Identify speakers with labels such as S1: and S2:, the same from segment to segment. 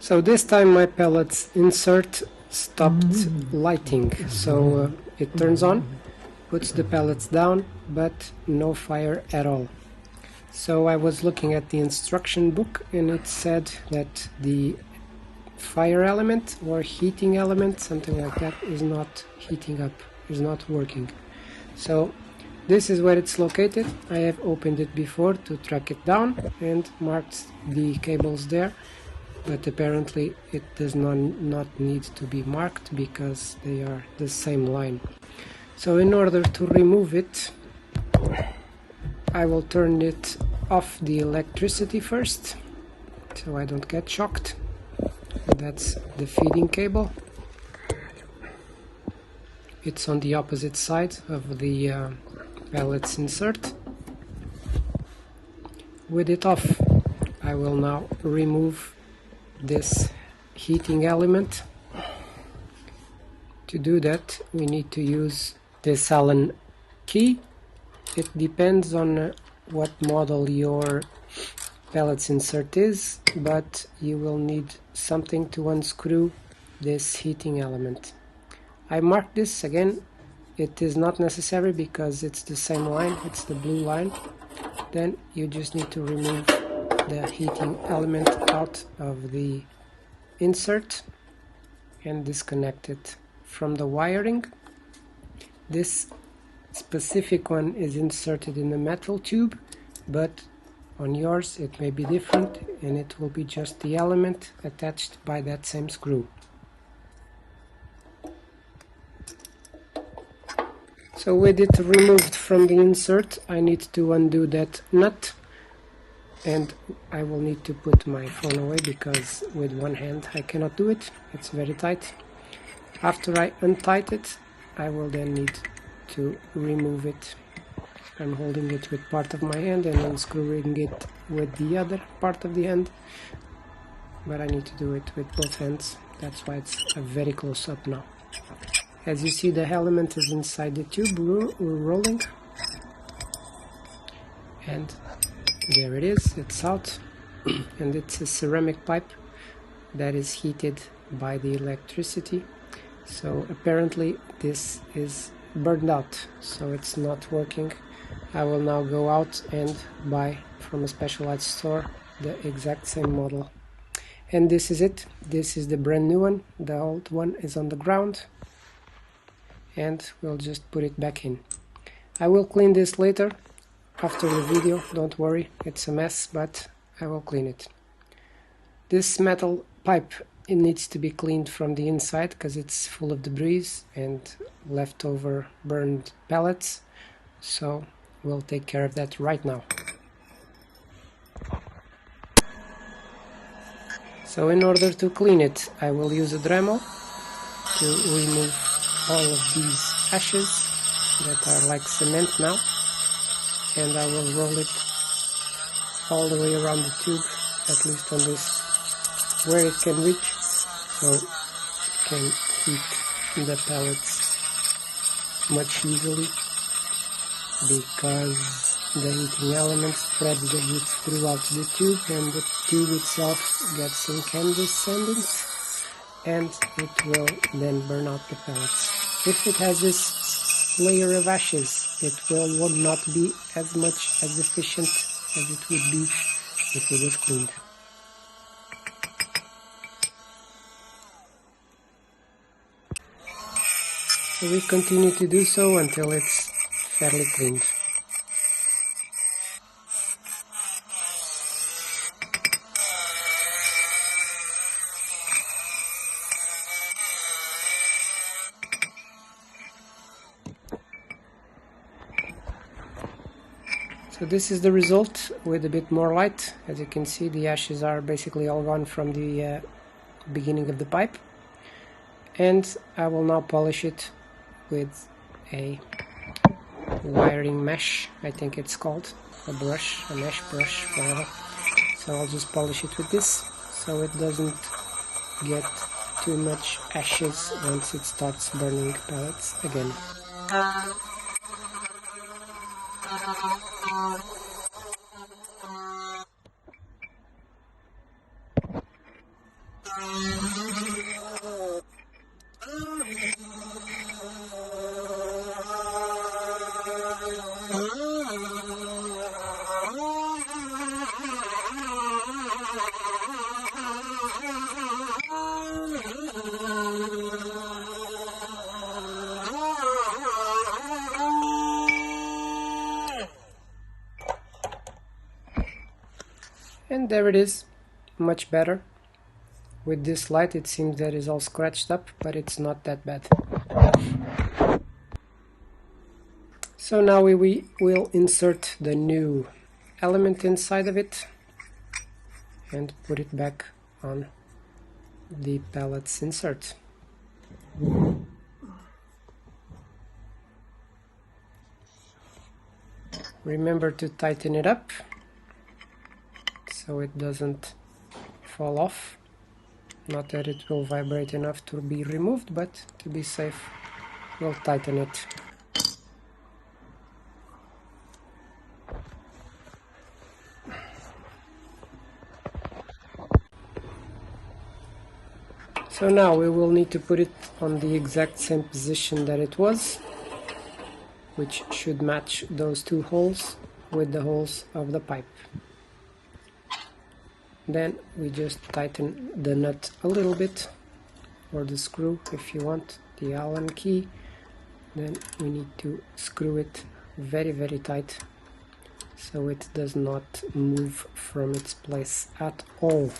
S1: So this time my pellets insert stopped lighting, so it turns on, puts the pellets down, but no fire at all. So I was looking at the instruction book and it said that the fire element or heating element, something like that, is not heating up, is not working. So this is where it's located. I have opened it before to track it down and marked the cables there, but apparently it does not need to be marked because they are the same line. So in order to remove it, I will turn it off the electricity first so I don't get shocked. That's the feeding cable. It's on the opposite side of the pellets insert. With it off, I will now remove this heating element. To do that, we need to use this Allen key. It depends on what model your pellets insert is, but you will need something to unscrew this heating element. I marked this again. It is not necessary because it's the same line, it's the blue line. Then you just need to remove the heating element out of the insert and disconnect it from the wiring. This specific one is inserted in a metal tube, but on yours it may be different and it will be just the element attached by that same screw. So with it removed from the insert, I need to undo that nut, and I will need to put my phone away because with one hand I cannot do it, it's very tight. After I untight it, I will then need to remove it. I'm holding it with part of my hand and unscrewing it with the other part of the hand, but I need to do it with both hands. That's why it's a very close up now. As you see, the element is inside the tube, rolling, and there it is, it's out. And it's a ceramic pipe that is heated by the electricity. So apparently this is burned out, so it's not working. I will now go out and buy from a specialized store the exact same model. And this is it. This is the brand new one. The old one is on the ground, and we'll just put it back in. I will clean this later after the video, don't worry, it's a mess, but I will clean it. This metal pipe, it needs to be cleaned from the inside because it's full of debris and leftover burned pellets, so we'll take care of that right now. So in order to clean it, I will use a Dremel to remove all of these ashes that are like cement now, and I will roll it all the way around the tube, at least on this where it can reach, so it can heat the pellets much easily, because the heating element spreads the heat throughout the tube and the tube itself gets incandescent and it will then burn out the pellets. If it has this layer of ashes, it would not be as much as efficient as it would be if it was cleaned. So we continue to do so until it's fairly cleaned. So this is the result with a bit more light. As you can see, the ashes are basically all gone from the beginning of the pipe. And I will now polish it with a wiring mesh, I think it's called, a brush, a mesh brush, whatever. So I'll just polish it with this so it doesn't get too much ashes once it starts burning pellets again. And there it is, much better. With this light it seems that it's all scratched up, but it's not that bad. So now we will insert the new element inside of it and put it back on the pellets insert. Remember to tighten it up so it doesn't fall off. Not that it will vibrate enough to be removed, but to be safe, we'll tighten it. So now we will need to put it on the exact same position that it was, which should match those two holes with the holes of the pipe. Then we just tighten the nut a little bit, or the screw if you want, the Allen key. Then we need to screw it very tight so it does not move from its place at all.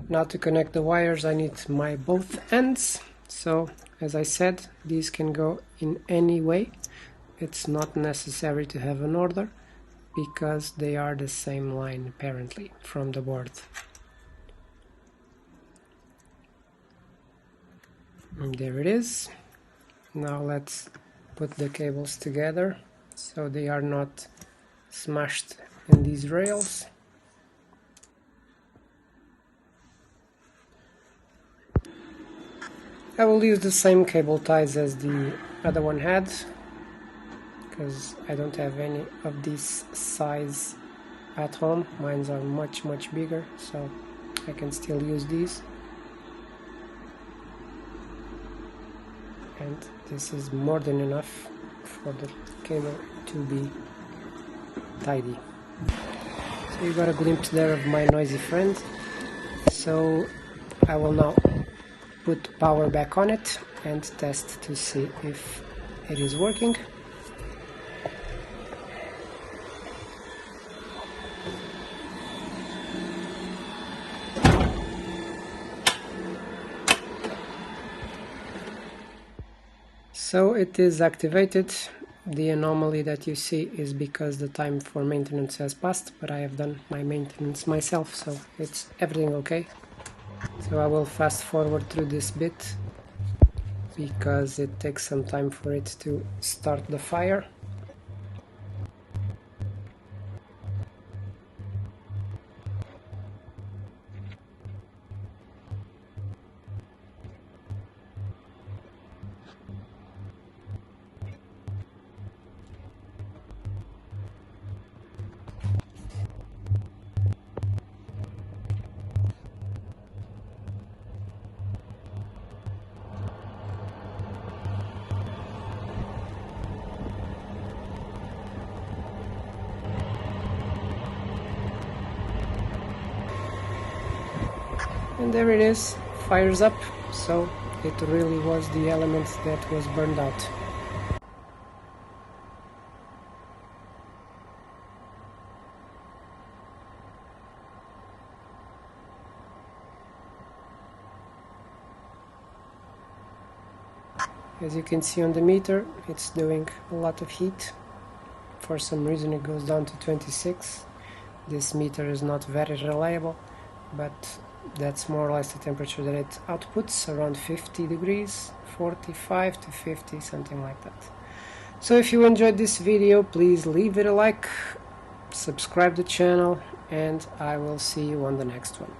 S1: Now to connect the wires I need my both ends, so as I said, these can go in any way. It's not necessary to have an order because they are the same line apparently from the board. And there it is. Now let's put the cables together so they are not smashed in these rails. I will use the same cable ties as the other one had, because I don't have any of this size at home. Mine are much bigger, so I can still use these. And this is more than enough for the cable to be tidy. So you got a glimpse there of my noisy friend. So I will now put power back on it and test to see if it is working. So it is activated. The anomaly that you see is because the time for maintenance has passed, but I have done my maintenance myself, so it's everything okay. So I will fast forward through this bit because it takes some time for it to start the fire. And there it is, fires up, so it really was the element that was burned out. As you can see on the meter, it's doing a lot of heat. For some reason it goes down to 26. This meter is not very reliable, but that's more or less the temperature that it outputs, around 50 degrees, 45 to 50, something like that. So if you enjoyed this video, please leave it a like, subscribe the channel, and I will see you on the next one.